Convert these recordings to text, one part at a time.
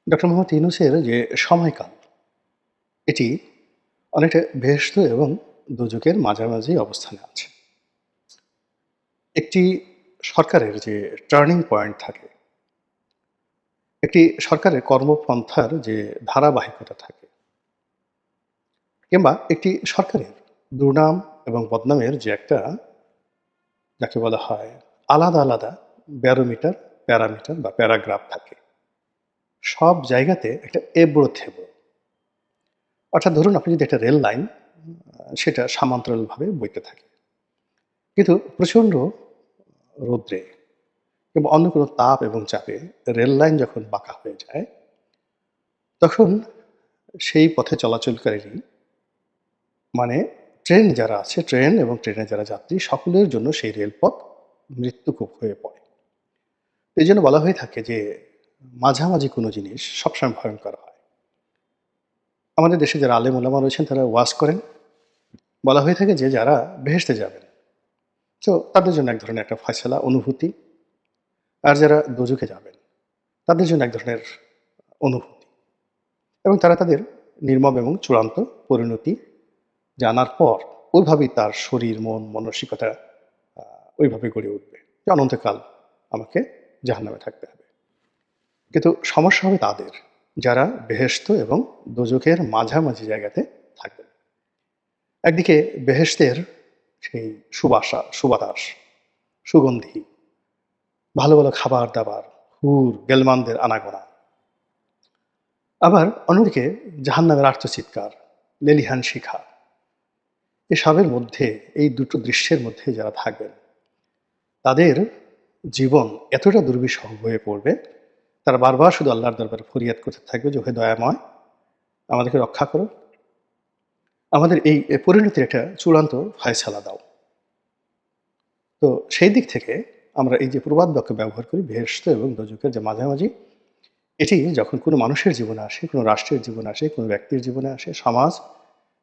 Doctor Mohammad ইউনূসের যে সময়কাল, এটি অনেকটা বেহেশত এবং দোজখের মাঝামাঝি অবস্থানে আছে। একটি সরকারের যে টার্নিং পয়েন্ট থাকে, একটি সরকারের কর্মপন্থার যে ধারাবাহিকতা থাকে, কিংবা একটি সরকারের দুর্নাম এবং বদনামের যে একটা, যাকে বলা হয় আলাদা, আলাদা ব্যারোমিটার, প্যারামিটার বা প্যারাগ্রাফ থাকে। সব জায়গাতে একটা এবড়ো-থেবড়ো। অর্থাৎ ধরুন আপনি যদি একটা রেল লাইন সেটা সমান্তরালভাবে বইতে থাকে। কিন্তু প্রচণ্ড রৌদ্রে কিংবা অন্য কোনো তাপ এবং চাপে রেল লাইন যখন বাঁকা হয়ে যায়, তখন সেই পথে চলাচলকারী মানে ট্রেন যারা আছে, ট্রেন এবং ট্রেনে যারা যাত্রী সকলের জন্য সেই রেলপথ মৃত্যুকূপ হয়ে পড়ে। এইজন্য বলা হয়ে থাকে যে মাঝামাঝি কোনো জিনিস সবসময় ভয়ংকর হয়। আমাদের দেশে যারা আলেম ওলামা রয়েছেন তারা ওয়াজ করেন। বলা হয়ে থাকে যে যারা বেহেশতে যাবেন, তো তাদের জন্য এক ধরনের একটা ফয়সালা অনুভূতি, আর যারা দোজখে যাবেন তাদের জন্য এক ধরনের অনুভূতি, এবং তারা তাদের নির্মম এবং চূড়ান্ত পরিণতি জানার পর ওইভাবেই তার শরীর, মন, মানসিকতা ওইভাবে গড়ে উঠবে যে অনন্তকাল আমাকে জাহান্নামে থাকতে হবে। কিন্তু সমস্যা হবে তাদের যারা বেহেশত এবং দোজখের মাঝামাঝি জায়গাতে থাকবেন। একদিকে বেহেশতের সেই সুবাতাস, সুগন্ধি, ভালো ভালো খাবার দাবার, হুর গেলমানদের আনাগোনা। আবার অন্যদিকে জাহান্নামের আর্তচিৎকার, লেলিহান শিখা। এসবের মধ্যে, এই দুটো দৃশ্যের মধ্যে যারা থাকবেন, তাদের জীবন এতটা দুর্বিষহ হয়ে পড়বে, তারা বারবার শুধু আল্লাহর দরবারে ফরিয়াদ করতে থাকবে যে, হে দয়াময়, আমাদেরকে রক্ষা করো, আমাদের এই পরিণতির একটা চূড়ান্ত ফায়সালা দাও। তো সেই দিক থেকে আমরা এই যে প্রবাদ বাক্য ব্যবহার করি, বেহেশত এবং দোজখের যে মাঝামাঝি, এটি যখন কোনো মানুষের জীবনে আসে, কোনো রাষ্ট্রের জীবনে আসে, কোনো ব্যক্তির জীবনে আসে, সমাজ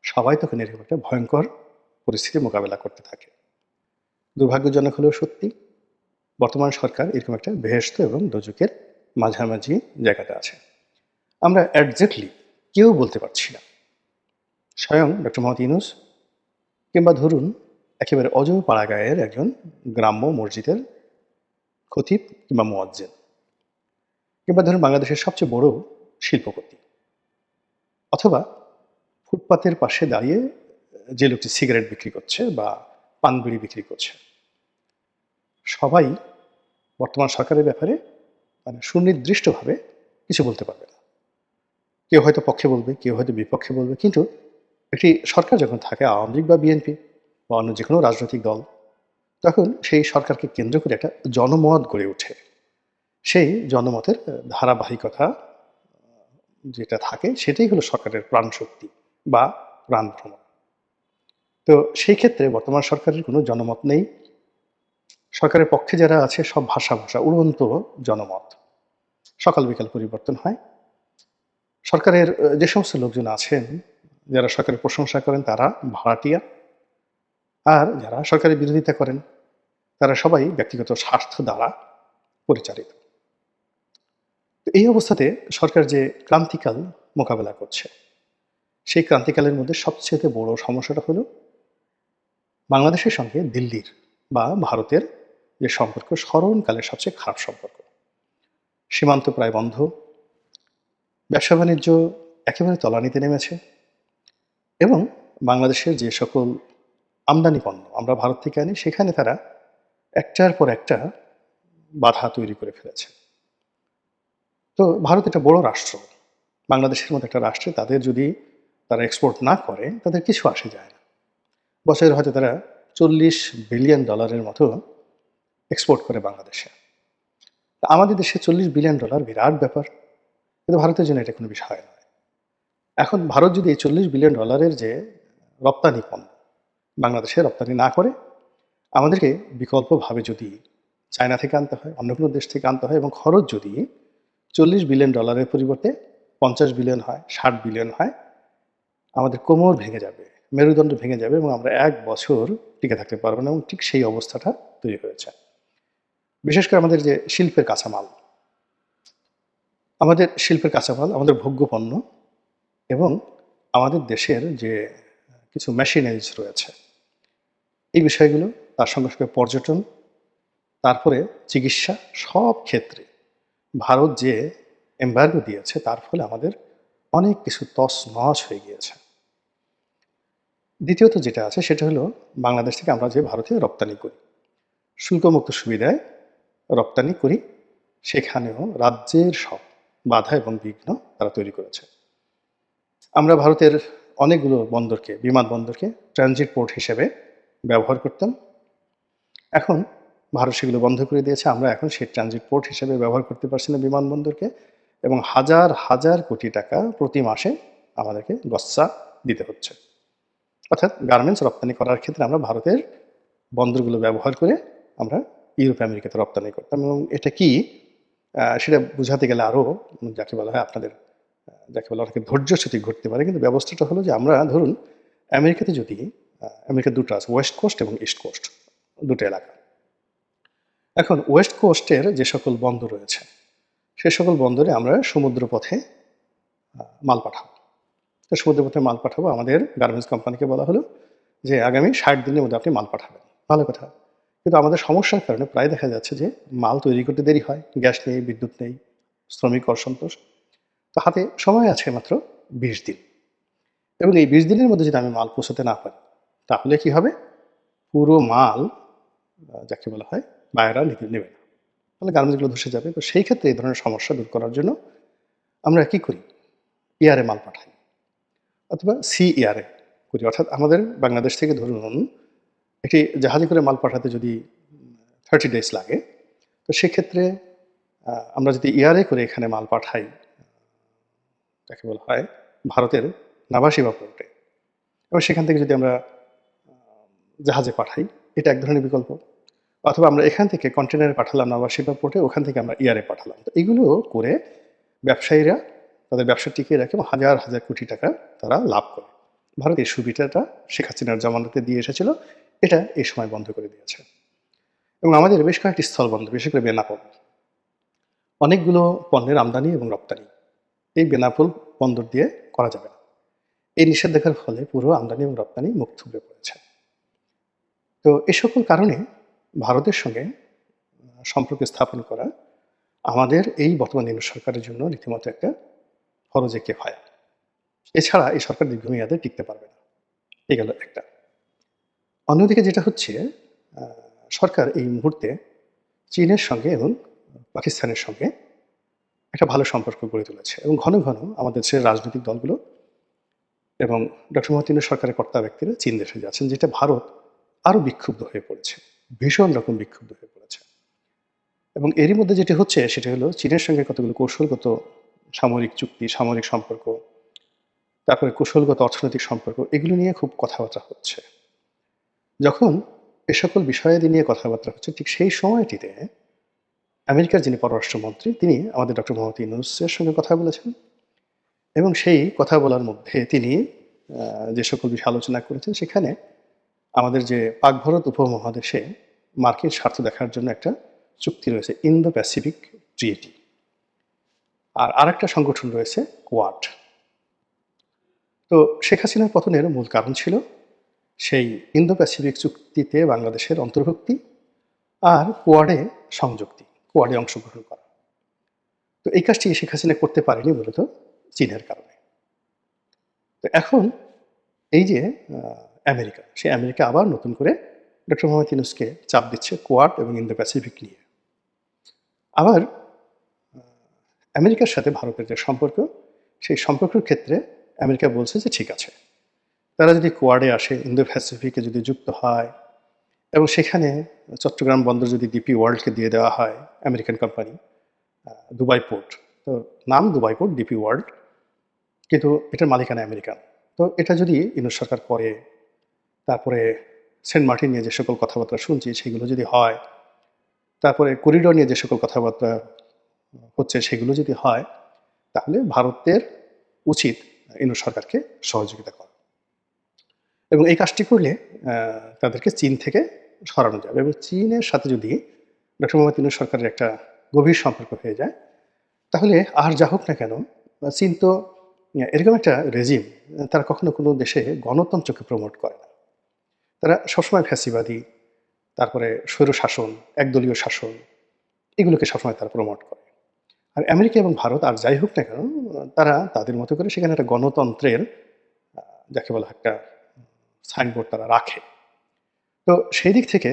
সবাই তখন এরকম একটা ভয়ঙ্কর পরিস্থিতির মোকাবেলা করতে থাকে। দুর্ভাগ্যজনক হলেও সত্যি, বর্তমান সরকার এরকম একটা বেহেশত এবং দোজখের মাঝামাঝি জায়গাটা আছে। আমরা একজ্যাক্টলি কেউ বলতে পারছি না। স্বয়ং ডক্টর মোহাম্মদ ইউনূস, কিংবা ধরুন একেবারে অজপাড়াগাঁয়ের একজন গ্রাম্য মসজিদের খতিব কিংবা মুয়াজ্জিন, কিংবা ধরুন বাংলাদেশের সবচেয়ে বড় শিল্পপতি, অথবা ফুটপাতের পাশে দাঁড়িয়ে যে লোকটি সিগারেট বিক্রি করছে বা পান বিড়ি বিক্রি করছে, সবাই বর্তমান সরকারের ব্যাপারে সুনির্দিষ্টভাবে কিছু বলতে পারবে না। কেউ হয়তো পক্ষে বলবে, কেউ হয়তো বিপক্ষে বলবে, কিন্তু একটি সরকার যখন থাকে, আওয়ামী লীগ বা বিএনপি বা অন্য যে কোনো রাজনৈতিক দল, তখন সেই সরকারকে কেন্দ্র করে একটা জনমত গড়ে ওঠে। সেই জনমতের ধারাবাহিকতা যেটা থাকে, সেটাই হলো সরকারের প্রাণশক্তি বা প্রাণভ্রমণ। তো সেই ক্ষেত্রে বর্তমান সরকারের কোনো জনমত নেই। সরকারের পক্ষে যারা আছে সব ভাষা উড়ন্ত জনমত। সকাল বিকাল পরিবর্তন হয়। সরকারের যে সমস্ত লোকজন আছেন, যারা সরকারের প্রশংসা করেন তারা ভাড়াটিয়া, আর যারা সরকারের বিরোধিতা করেন তারা সবাই ব্যক্তিগত স্বার্থ দ্বারা পরিচালিত। তো এই অবস্থাতে সরকার যে ক্রান্তিকাল মোকাবেলা করছে, সেই ক্রান্তিকালের মধ্যে সবচেয়ে বড় সমস্যাটা হলো বাংলাদেশের সঙ্গে দিল্লির বা ভারতের যে সম্পর্ক, স্মরণকালের সবচেয়ে খারাপ সম্পর্ক। সীমান্ত প্রায় বন্ধ, ব্যবসা বাণিজ্য একেবারে তলানিতে নেমেছে, এবং বাংলাদেশের যে সকল আমদানি পণ্য আমরা ভারত থেকে আনি, সেখানে তারা একটার পর একটা বাধা তৈরি করে ফেলেছে। তো ভারত একটা বড় রাষ্ট্র, বাংলাদেশের মতো একটা রাষ্ট্রে তাদের যদি তারা এক্সপোর্ট না করে, তাদের কিছু আসে যায় না। বছরে হয়তো তারা $40 বিলিয়ন মতো এক্সপোর্ট করে বাংলাদেশে। তা আমাদের দেশে $40 বিলিয়ন বিরাট ব্যাপার, কিন্তু ভারতের জন্য এটা কোনো বিষয় নয়। এখন ভারত যদি এই $40 বিলিয়ন যে রপ্তানি পণ্য বাংলাদেশে রপ্তানি না করে, আমাদেরকে বিকল্পভাবে যদি চায়না থেকে আনতে হয়, অন্য কোনো দেশ থেকে আনতে হয়, এবং খরচ যদি $40 বিলিয়ন পরিবর্তে 50 বিলিয়ন হয়, 60 বিলিয়ন হয়, আমাদের কোমর ভেঙে যাবে, মেরুদণ্ড ভেঙে যাবে, এবং আমরা 1 বছর টিকে থাকতে পারবো না, এবং ঠিক সেই অবস্থাটা তৈরি হয়েছে। বিশেষ করে আমাদের যে শিল্পের কাঁচামাল, আমাদের শিল্পের কাঁচামাল, আমাদের ভোগ্য পণ্য এবং আমাদের দেশের যে কিছু মেশিনারিজ রয়েছে, এই বিষয়গুলো, তার সঙ্গে সঙ্গে পর্যটন, তারপরে চিকিৎসা, সব ক্ষেত্রে ভারত যে এমবার্গো দিয়েছে তার ফলে আমাদের অনেক কিছু তছনছ হয়ে গিয়েছে। দ্বিতীয়ত যেটা আছে সেটা হলো বাংলাদেশ থেকে আমরা যে ভারতে রপ্তানি করি, শুল্কমুক্ত সুবিধায় রপ্তানি করি, সেখানেও রাজ্যের সব বাধা এবং বিঘ্ন তারা তৈরি করেছে। আমরা ভারতের অনেকগুলো বন্দরকে, বিমানবন্দরকে ট্রানজিট পোর্ট হিসেবে ব্যবহার করতাম। এখন ভারত সেগুলো বন্ধ করে দিয়েছে। আমরা এখন সেই ট্রানজিট পোর্ট হিসেবে ব্যবহার করতে পারছি না বিমানবন্দরকে, এবং হাজার হাজার কোটি টাকা প্রতি মাসে আমাদেরকে গচ্চা দিতে হচ্ছে। অর্থাৎ গার্মেন্টস রপ্তানি করার ক্ষেত্রে আমরা ভারতের বন্দরগুলো ব্যবহার করে আমরা ইউরোপ আমেরিকাতে রপ্তানি করতাম। এবং এটা কি সেটা বোঝাতে গেলে আরও যাকে বলা হয় আপনাদের যাকে বলা অনেকে ধৈর্যচ্যুতি ঘটতে পারে। কিন্তু ব্যবস্থাটা হলো যে আমরা ধরুন আমেরিকাতে যদি আমেরিকার দুটো আছে, ওয়েস্ট কোস্ট এবং ইস্ট কোস্ট, দুটো এলাকা। এখন ওয়েস্ট কোস্টের যে সকল বন্দর রয়েছে সে সকল বন্দরে আমরা সমুদ্রপথে মাল পাঠাবো। তো সমুদ্রপথে মাল পাঠাবো, আমাদের গার্মেন্টস কোম্পানিকে বলা হলো যে আগামী 60 দিনের মধ্যে আপনি মাল পাঠাবেন। ভালো কথা। কিন্তু আমাদের সমস্যার কারণে প্রায় দেখা যাচ্ছে যে মাল তৈরি করতে দেরি হয়, গ্যাস নেই, বিদ্যুৎ নেই, শ্রমিক অসন্তোষ। তো হাতে সময় আছে মাত্র 20 দিন, এবং এই 20 দিনের মধ্যে যদি আমি মাল পৌঁছাতে না পারি তাহলে কি হবে? পুরো মাল যাকে বলা হয় বায়রা নেবে না, তাহলে গার্মেন্টসগুলো ধসে যাবে। তো সেই ক্ষেত্রে এই ধরনের সমস্যা দূর করার জন্য আমরা কি করি? এয়ারে মাল পাঠাই, অথবা সি এয়ারে করি। অর্থাৎ আমাদের বাংলাদেশ থেকে ধরুন একটি জাহাজে করে মাল পাঠাতে যদি 30 ডেজ লাগে, তো সেক্ষেত্রে আমরা যদি এয়ারে করে এখানে মাল পাঠাই, যাকে বলা হয় ভারতের নাভাসিবা পোর্টে, এবং সেখান থেকে যদি আমরা জাহাজে পাঠাই, এটা এক ধরনের বিকল্প। অথবা আমরা এখান থেকে কন্টেনারে পাঠালাম নাভাসিবা পোর্টে, ওখান থেকে আমরা এয়ারে পাঠালাম। তো এগুলো করে ব্যবসায়ীরা তাদের ব্যবসা টিকিয়ে রাখে এবং হাজার হাজার কোটি টাকা তারা লাভ করে। ভারত এই সুবিধাটা শেখ হাসিনার জামানতে দিয়ে এসেছিল, এটা এই সময় বন্ধ করে দিয়েছে। এবং আমাদের বেশ কয়েকটি স্থলবন্দর, বিশেষ করে বেনাপোল, অনেকগুলো পণ্যের আমদানি এবং রপ্তানি এই বেনাপোল বন্দর দিয়ে করা যাবে না। এই নিষেধাজ্ঞার ফলে পুরো আমদানি এবং রপ্তানি মুখ থুবড়ে পড়েছে। তো এ সকল কারণে ভারতের সঙ্গে সম্পর্ক স্থাপন করা আমাদের এই বর্তমান ইউনিট সরকারের জন্য রীতিমতো একটা ফরজে কিফায়া। এছাড়া এই সরকার দীর্ঘমেয়াদে টিকতে পারবে না। এই গেল একটা। অন্যদিকে যেটা হচ্ছে, সরকার এই মুহূর্তে চীনের সঙ্গে এবং পাকিস্তানের সঙ্গে একটা ভালো সম্পর্ক গড়ে তুলেছে, এবং ঘন ঘন আমাদের দেশের রাজনৈতিক দলগুলো এবং ডক্টর মোহাম্মদ ইউনূস সরকারের কর্তা ব্যক্তিরা চীন দেশে যাচ্ছেন, যেটা ভারত আরও বিক্ষুব্ধ হয়ে পড়েছে, ভীষণ রকম বিক্ষুব্ধ হয়ে পড়েছে। এবং এরই মধ্যে যেটি হচ্ছে সেটা হলো চীনের সঙ্গে কতগুলো কৌশলগত সামরিক চুক্তি, সামরিক সম্পর্ক, তারপরে কৌশলগত অর্থনৈতিক সম্পর্ক, এগুলো নিয়ে খুব কথাবার্তা হচ্ছে। যখন এ সকল বিষয়াদি নিয়ে কথাবার্তা হচ্ছে, ঠিক সেই সময়টিতে আমেরিকার যিনি পররাষ্ট্রমন্ত্রী তিনি আমাদের ডক্টর মোহাম্মদ ইউনূসের সঙ্গে কথা বলেছেন, এবং সেই কথা বলার মধ্যে তিনি যে সকল বিষয় আলোচনা করেছেন, সেখানে আমাদের যে পাক ভারত উপমহাদেশে মার্কিন স্বার্থ দেখার জন্য একটা চুক্তি রয়েছে, ইন্দো প্যাসিফিক ট্রিটি, আর আরেকটা সংগঠন রয়েছে কোয়াড। তো শেখ হাসিনার পতনের মূল কারণ ছিল সেই ইন্দো প্যাসিফিক চুক্তিতে বাংলাদেশের অন্তর্ভুক্তি আর কোয়াডে সংযুক্তি, কোয়াডে অংশগ্রহণ করা। তো এই কাজটি শেখ হাসিনা করতে পারেনি মূলত চীনের কারণে। তো এখন এই যে আমেরিকা, সেই আমেরিকা আবার নতুন করে ডক্টর মোহাম্মদ ইউনূসকে চাপ দিচ্ছে কোয়াড এবং ইন্দো প্যাসিফিক নিয়ে। আবার আমেরিকার সাথে ভারতের যে সম্পর্ক, সেই সম্পর্কের ক্ষেত্রে আমেরিকা বলছে যে ঠিক আছে, তারা যদি কোয়াডে আসে, ইন্দো প্যাসিফিকে যদি যুক্ত হয়, এবং সেখানে চট্টগ্রাম বন্দর যদি ডিপি ওয়ার্ল্ডকে দিয়ে দেওয়া হয়, আমেরিকান কোম্পানি, দুবাই পোর্ট, তো নাম দুবাই পোর্ট, ডিপি ওয়ার্ল্ড, কিন্তু এটার মালিকানা আমেরিকান। তো এটা যদি ইউনূস সরকার করে, তারপরে সেন্ট মার্টিন নিয়ে যে সকল কথাবার্তা শুনছি সেগুলো যদি হয়, তারপরে করিডোর নিয়ে যে সকল কথাবার্তা হচ্ছে সেগুলো যদি হয়, তাহলে ভারতের উচিত ইউনূস সরকারকে সহযোগিতা করা, এবং এই কাজটি করলে তাদেরকে চীন থেকে সরানো যাবে। এবং চীনের সাথে যদি ডক্টর মোহাম্মদ ইউনূস সরকারের একটা গভীর সম্পর্ক হয়ে যায়, তাহলে আর যা হোক না কেন, চীন তো এরকম একটা রেজিম, তারা কখনো কোনো দেশে গণতন্ত্রকে প্রমোট করে না। তারা সবসময় ফ্যাসিবাদী, তারপরে স্বৈরশাসন, একদলীয় শাসন, এগুলোকে সবসময় তারা প্রমোট করে। আর আমেরিকা এবং ভারত আর যাই হোক না কেন, তারা তাদের মতো করে সেখানে একটা গণতন্ত্রের আ যাকে বলা হয় একটা সাইনবোর্ড তারা রাখে। তো সেই দিক থেকে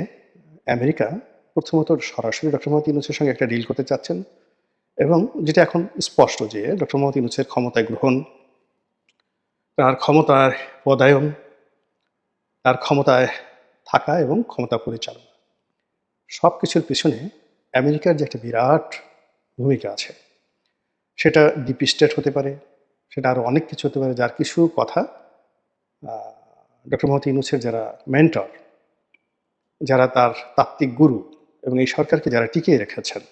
আমেরিকা প্রথমত সরাসরি ডক্টর মোহাম্মদ ইউনূসের সঙ্গে একটা ডিল করতে চাচ্ছেন এবং যেটা এখন স্পষ্ট যে ডক্টর মোহাম্মদ ইউনূসের ক্ষমতায় গ্রহণ, তার ক্ষমতার পদায়ন, তার ক্ষমতায় থাকা এবং ক্ষমতা পরিচালনা, সবকিছুর পিছনে আমেরিকার যে একটা বিরাট ভূমিকা আছে। সেটা ডিপ স্টেট হতে পারে, সেটা আরো অনেক কিছু হতে পারে, যার কিছু কথা আ ডক্টর মোহাম্মদ ইউনূসের যারা মেন্টর, যারা তার তাত্ত্বিক গুরু এবং এই সরকারকে যারা টিকিয়ে রেখেছেন,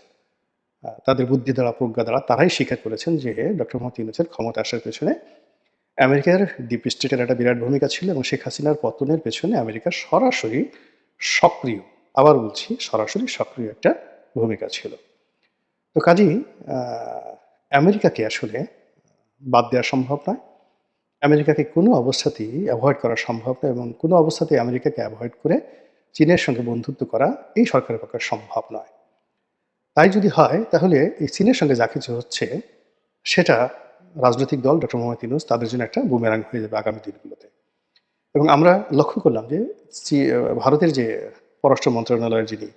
তাদের বুদ্ধি দ্বারা, প্রজ্ঞা দ্বারা তারাই স্বীকার করেছেন যে ডক্টর মোহাম্মদ ইউনূসের ক্ষমতায় আসার পেছনে আমেরিকার ডিপ স্টেটের একটা বিরাট ভূমিকা ছিল এবং শেখ হাসিনার পতনের পেছনে আমেরিকার সরাসরি সক্রিয়, আবার বলছি সরাসরি সক্রিয় একটা ভূমিকা ছিল। তো কাজেই আ আমেরিকাকে আসলে বাদ দেওয়া সম্ভব নয়। আমেরিকাকে কোনো অবস্থাতেই এভয়েড করা সম্ভব নয় এবং কোনো অবস্থাতেই আমেরিকাকে এভয়েড করে চীনের সঙ্গে বন্ধুত্ব করা এই সরকারের পক্ষে সম্ভব নয়। তাই যদি হয় তাহলে এই চীনের সঙ্গে যা কিছু হচ্ছে সেটা রাজনৈতিক দল ডক্টর মোহাম্মদ ইউনূস তাদের জন্য একটা বুমেরাং হয়ে যাবে আগামী দিনগুলোতে। এবং আমরা লক্ষ্য করলাম যে ভারতের যে পররাষ্ট্র মন্ত্রণালয়ের যিনি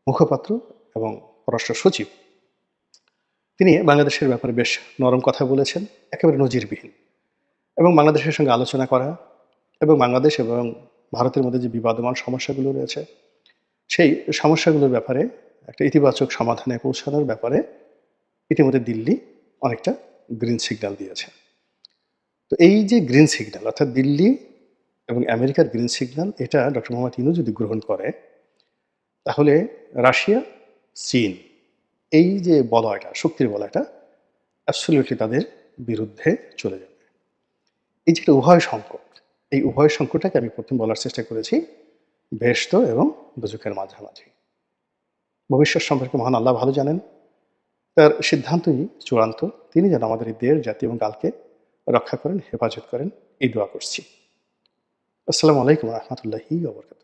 মুখপাত্র এবং পররাষ্ট্র সচিব, তিনি বাংলাদেশের ব্যাপারে বেশ নরম কথা বলেছেন, একেবারে নজিরবিহীন। এবং বাংলাদেশের সঙ্গে আলোচনা করা এবং বাংলাদেশ এবং ভারতের মধ্যে যে বিবাদমান সমস্যাগুলো রয়েছে, সেই সমস্যাগুলোর ব্যাপারে একটা ইতিবাচক সমাধানে পৌঁছানোর ব্যাপারে ইতিমধ্যে দিল্লি অনেকটা গ্রিন সিগন্যাল দিয়েছে। তো এই যে গ্রিন সিগন্যাল অর্থাৎ দিল্লি এবং আমেরিকার গ্রিন সিগন্যাল, এটা ডক্টর মোহাম্মদ ইউনূস যদি গ্রহণ করে তাহলে রাশিয়া, চীন, এই যে বলয়টা, শক্তির বলয়টা অ্যাবসলিউটলি তাদের বিরুদ্ধে চলে যাবে। এই যে একটা উভয় সংকট, এই উভয় সংকটটাকে আমি প্রথম বলার চেষ্টা করেছি বেহেশত এবং দোজখের মাঝামাঝি। ভবিষ্যৎ সম্পর্কে মহান আল্লাহ ভালো জানেন, তার সিদ্ধান্তই চূড়ান্ত। তিনি যেন আমাদের এই দেশ, জাতি এবং কালকে রক্ষা করেন, হেফাজত করেন, এই দোয়া করছি। আসসালামু আলাইকুম রহমতুল্লাহি ওয়া বারাকাতুহু।